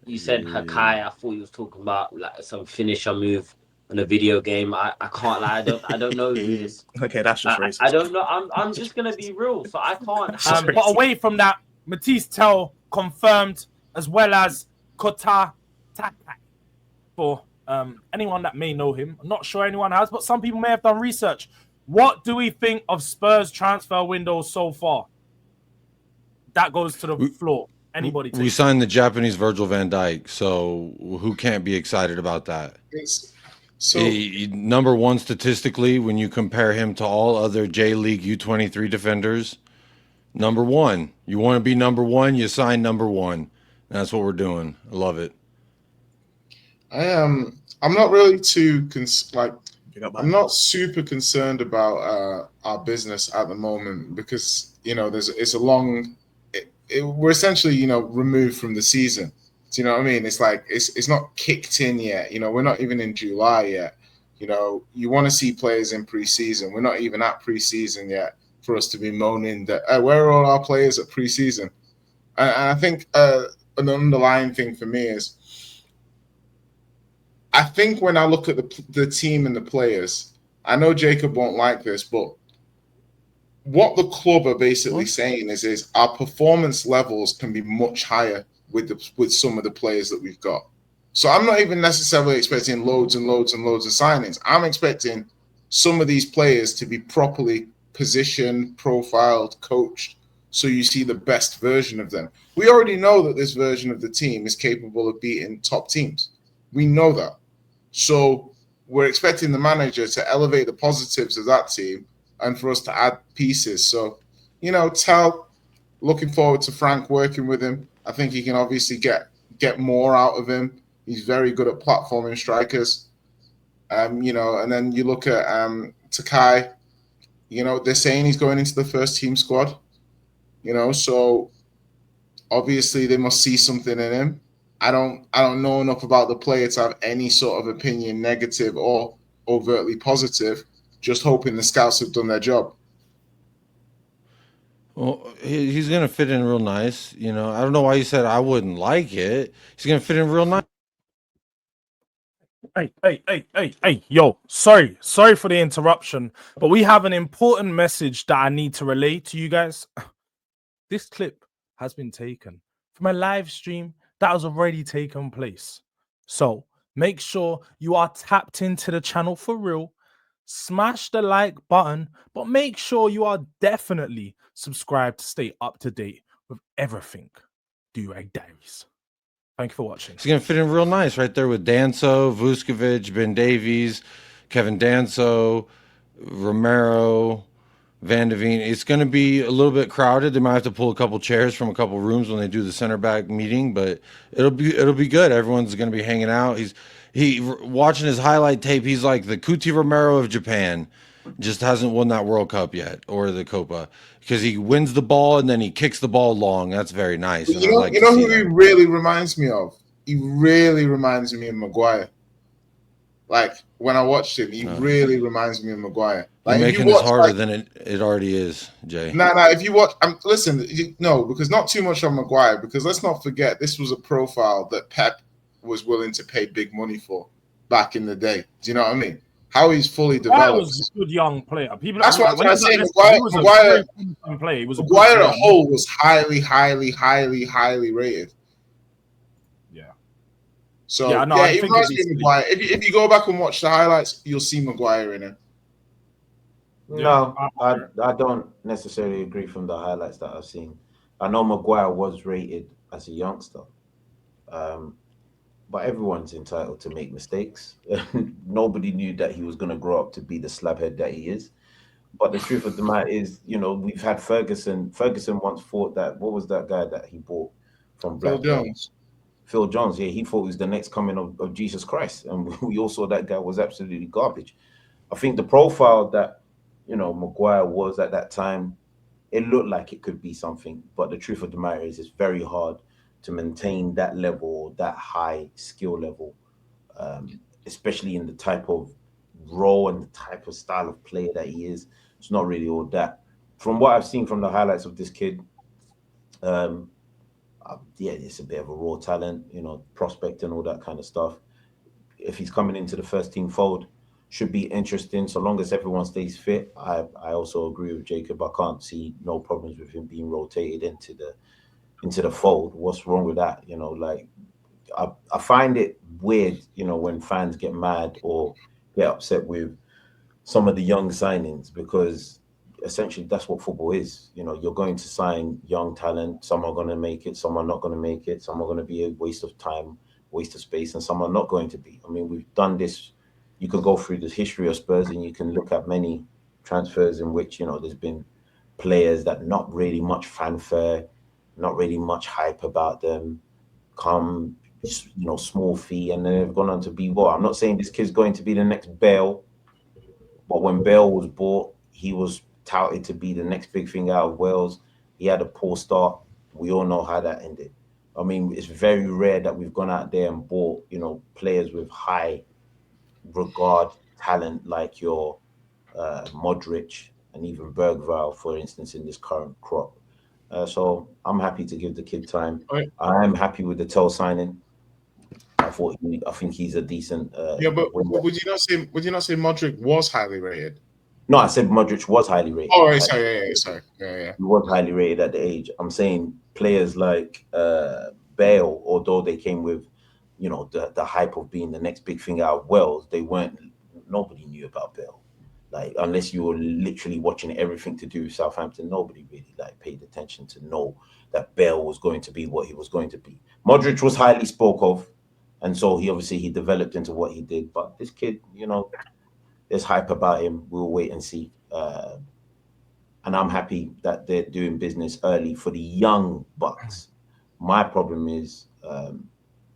you said Hakai. I thought you was talking about like some finisher move in a video game. I can't lie. I don't know who he is. Okay, that's just I racist. don't know. I'm just gonna be real. So I can't That's just have. But racist. away from that, Matisse Tell confirmed, as well as KOTA TAKAI. For anyone that may know him, I'm not sure anyone has, but some people may have done research. What do we think of Spurs transfer window so far? That goes to the floor. Anybody We take signed the Japanese Virgil van Dijk, so who can't be excited about that? So Number one statistically, when you compare him to all other J League U23 defenders, number one. You want to be number one, you sign number one. And that's what we're doing. I love it. I am. I'm not really too I'm not not super concerned about our business at the moment because it's a long. We're essentially removed from the season. Do you know what I mean? It's like it's not kicked in yet. We're not even in July yet. You want to see players in preseason. We're not even at preseason yet for us to be moaning that where are all our players at preseason? And I think an underlying thing for me is I think when I look at the team and the players, I know Jacob won't like this, but what the club are basically saying is our performance levels can be much higher with some of the players that we've got. So I'm not even necessarily expecting loads and loads and loads of signings. I'm expecting some of these players to be properly positioned, profiled, coached, so you see the best version of them. We already know that this version of the team is capable of beating top teams. We know that. So we're expecting the manager to elevate the positives of that team and for us to add pieces. So, looking forward to Frank working with him. I think he can obviously get more out of him. He's very good at platforming strikers. And then you look at TAKAI. They're saying he's going into the first team squad. So obviously they must see something in him. I don't know enough about the player to have any sort of opinion, negative or overtly positive. Just hoping the scouts have done their job. Well, he's gonna fit in real nice. I don't know why you said I wouldn't like it. He's gonna fit in real nice. Hey, yo, sorry for the interruption, but we have an important message that I need to relay to you guys. This clip has been taken from a live stream that has already taken place. So make sure you are tapped into the channel for real. Smash the like button, but make sure you are definitely subscribed to stay up to date with everything Durag Diaries. Thank you for watching. He's gonna fit in real nice right there with Danso, Vuskovic, Ben Davies, Kevin Danso, Romero, Van de Veen. It's going to be a little bit crowded. They might have to pull a couple chairs from a couple rooms when they do the center back meeting, but it'll be good. Everyone's going to be hanging out. He watching his highlight tape. He's like the Kuti Romero of Japan. Just hasn't won that World Cup yet or the Copa because he wins the ball and then he kicks the ball long. That's very nice. You know who he really reminds me of? He really reminds me of Maguire. Like when I watched him, he really reminds me of Maguire. Like you're making this harder than it already is, Jay. No. If you watch, listen, because not too much on Maguire. Because let's not forget, this was a profile that Pep was willing to pay big money for back in the day. Do you know what I mean? How he's fully developed. Maguire was a good young player. That's what I'm trying to say. Maguire at whole was highly, highly, highly, highly rated. So he reminds me of Maguire. If you go back and watch the highlights, you'll see Maguire in it. No, I don't necessarily agree from the highlights that I've seen. I know Maguire was rated as a youngster, but everyone's entitled to make mistakes. Nobody knew that he was going to grow up to be the slabhead that he is. But the truth of the matter is, we've had Ferguson. Ferguson once thought that, what was that guy that he bought from Blackburn? Phil Jones, yeah, he thought he was the next coming of Jesus Christ. And we all saw that guy was absolutely garbage. I think the profile that, Maguire was at that time, it looked like it could be something. But the truth of the matter is it's very hard to maintain that level, that high skill level, especially in the type of role and the type of style of player that he is. It's not really all that. From what I've seen from the highlights of this kid, yeah, it's a bit of a raw talent, prospect and all that kind of stuff. If he's coming into the first team fold, should be interesting so long as everyone stays fit. I also agree with Jacob. I can't see no problems with him being rotated into the fold. What's wrong with that? Like I find it weird, when fans get mad or get upset with some of the young signings, because essentially that's what football is. You're going to sign young talent. Some are going to make it, some are not going to make it, some are going to be a waste of time, waste of space, and some are not going to be. I mean, we've done this. You can go through the history of Spurs and you can look at many transfers in which, there's been players that not really much fanfare, not really much hype about them, come, small fee, and then they've gone on to be what? I'm not saying this kid's going to be the next Bale, but when Bale was bought, he was touted to be the next big thing out of Wales. He had a poor start. We all know how that ended. I mean, it's very rare that we've gone out there and bought, players with high regard, talent like your Modric and even Bergvall, for instance, in this current crop. So I'm happy to give the kid time. Right. I am happy with the Tell signing. I think he's a decent. Yeah, but would you not say Modric was highly rated? No, I said Modric was highly rated. Oh, right, sorry. Yeah. He was highly rated at the age. I'm saying players like Bale, although they came with, the hype of being the next big thing out of Wales, nobody knew about Bale. Like, unless you were literally watching everything to do with Southampton, nobody really paid attention to know that Bale was going to be what he was going to be. Modric was highly spoke of, and so he developed into what he did. But this kid, there's hype about him. We'll wait and see. And I'm happy that they're doing business early for the young bucks. My problem is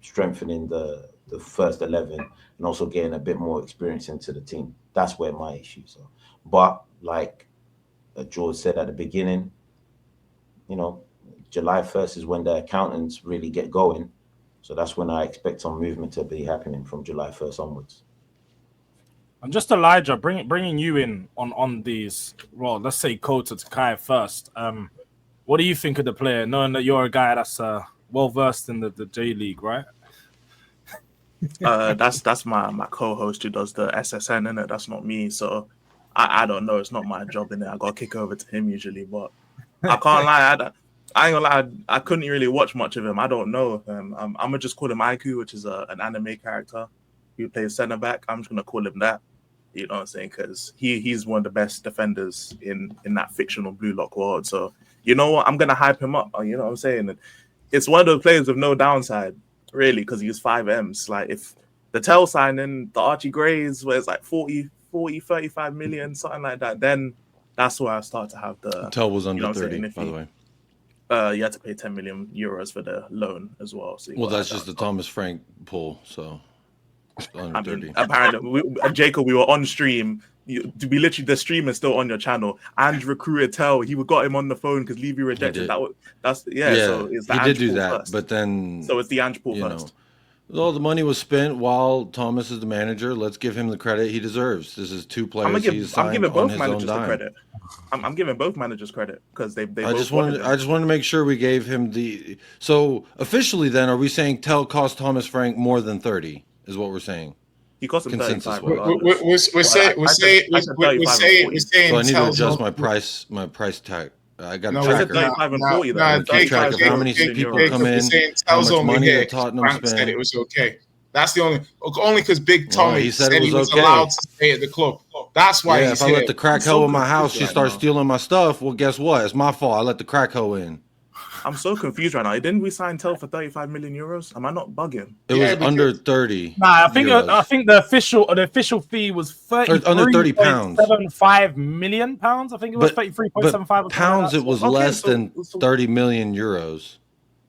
strengthening the first 11 and also getting a bit more experience into the team. That's where my issues are. But like Jords said at the beginning, July 1st is when the accountants really get going. So that's when I expect some movement to be happening from July 1st onwards. And just Elijah, bringing you in on these. Well, let's say KOTA TAKAI first. What do you think of the player, knowing that you're a guy that's well versed in the J League, right? That's my co-host who does the SSN, innit? That's not me, so I don't know. It's not my job, innit? I got to kick over to him usually, but I can't lie. I ain't gonna lie. I couldn't really watch much of him. I don't know him. I'm gonna just call him Aiku, which is an anime character who plays center back. I'm just gonna call him that. You know what I'm saying? Because he's one of the best defenders in that fictional Blue Lock world. So you know what? I'm gonna hype him up. You know what I'm saying? And it's one of those players with no downside, really, because he's 5Ms. Like, if the Tell signing, the Archie Grays, where it's like 40, 35 million, something like that, then that's where I start to have the Tell was under you know 30, by the way. You had to pay 10 million euros for the loan as well. So Well, that's just the Thomas Frank pull, so under 30. Apparently, Jacob, we were on stream. To be literally, the stream is still on your channel. And recruited Tell, he got him on the phone because Levy rejected that. So it's the he Ange did do pull that, first. but then So it's the Ange pull first. All the money was spent while Thomas is the manager. Let's give him the credit he deserves. This is two players he's signed I'm giving both on his own managers the dime. credit. I'm giving both managers credit because they I just wanted to make sure we gave him the. So officially, then, are we saying Tell cost Thomas Frank more than 30? Is what we're saying. He cost him 35. We're saying So I need to Tell's adjust my price tag. I got a I said tracker. 35 and 40. Though. Keep track of how many people come in, how much money that Tottenham Frank said spent. it was okay. That's the only because Big Tommy he said it was okay. allowed to stay at the club. That's why. Yeah, if I let the crack hoe in my house, she right starts now. stealing my stuff. Well, guess what? It's my fault. I let the crack hoe in. I'm so confused right now. Didn't we sign Tell for 35 million euros? Am I not bugging? It was under 30. Nah, I think the official fee was under 30 pounds. £33.75 million. I think it was 33.75 pounds. It was less than 30 million euros.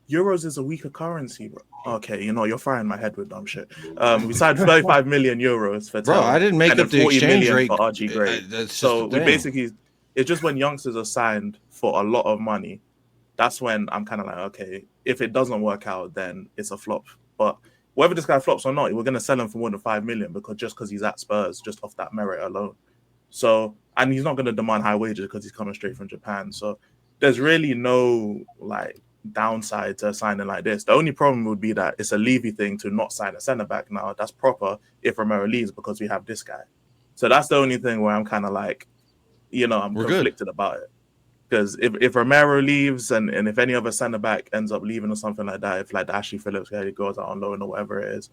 Euros is a weaker currency, bro. Okay, you're frying my head with dumb shit. We signed 35 million euros for Tell, I didn't make up the exchange rate for RG Gray. So we basically, it's just when youngsters are signed for a lot of money, that's when I'm kind of like, okay, if it doesn't work out, then it's a flop. But whether this guy flops or not, we're going to sell him for more than 5 million because he's at Spurs, just off that merit alone. So, and he's not going to demand high wages because he's coming straight from Japan. So there's really no downside to signing like this. The only problem would be that it's a Levy thing to not sign a centre back now. That's proper if Romero leaves because we have this guy. So that's the only thing where I'm kind of like, I'm We're conflicted about it. Because if Romero leaves and if any other centre back ends up leaving or something like that, if like the Ashley Phillips guy goes out on loan or whatever it is,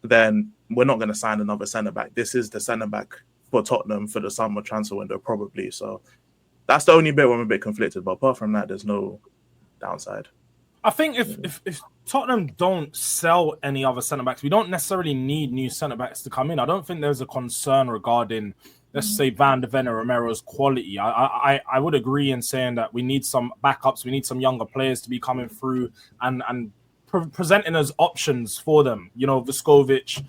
then we're not going to sign another centre back. This is the centre back for Tottenham for the summer transfer window, probably. So that's the only bit where I'm a bit conflicted. But apart from that, there's no downside. I think if Tottenham don't sell any other centre backs, we don't necessarily need new centre backs to come in. I don't think there's a concern regarding, let's say, Van de Ven or Romero's quality. I would agree in saying that we need some backups, we need some younger players to be coming through and presenting as options for them. Vuskovic,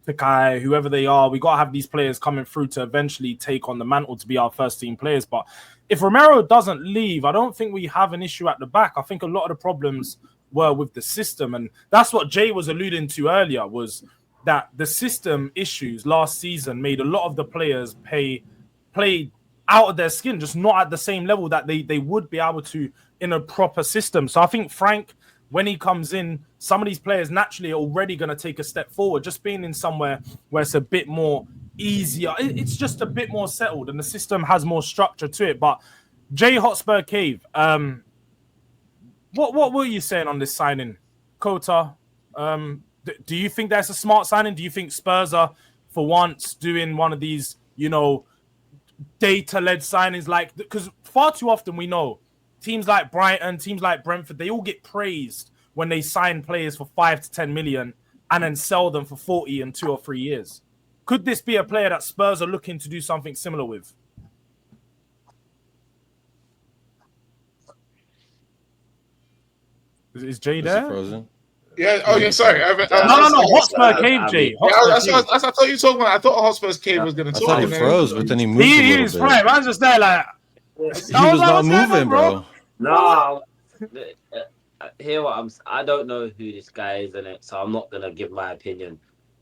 TAKAI, whoever they are, we got to have these players coming through to eventually take on the mantle to be our first team players. But if Romero doesn't leave, I don't think we have an issue at the back. I think a lot of the problems were with the system. And that's what Jay was alluding to earlier, was that the system issues last season made a lot of the players play out of their skin, just not at the same level that they would be able to in a proper system. So I think Frank, when he comes in, some of these players naturally are already going to take a step forward. Just being in somewhere where it's a bit more easier, it's just a bit more settled and the system has more structure to it. But Jay Hotspur Cave, what were you saying on this signing, KOTA? Do you think that's a smart signing? Do you think Spurs are, for once, doing one of these, data-led signings? Because far too often we know teams like Brighton, teams like Brentford, they all get praised when they sign players for 5 to 10 million and then sell them for 40 in 2 or 3 years. Could this be a player that Spurs are looking to do something similar with? Is Jay there? Frozen? Yeah. Oh, yeah. Sorry. No. Hotspur Cave, Jay. That's what I thought you were talking about. I thought Hotspur's Cave was going to I talk. thought he froze, but then he moved a He little is bit. right. Man's just there like. He was not moving, bro. No, I don't know who this guy is in it, so I'm not gonna give my opinion.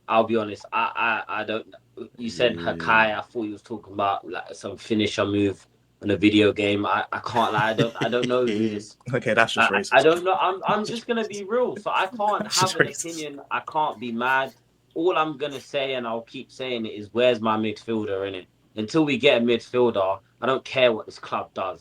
I'll be honest. I don't. You said Hakai. I thought you was talking about like some finisher move in a video game. I can't lie. I don't know who this. Okay, that's just racist. I don't know. I'm just gonna be real. So I can't have an racist. opinion. I can't be mad. All I'm gonna say, and I'll keep saying it, is where's my midfielder in it? Until we get a midfielder, I don't care what this club does.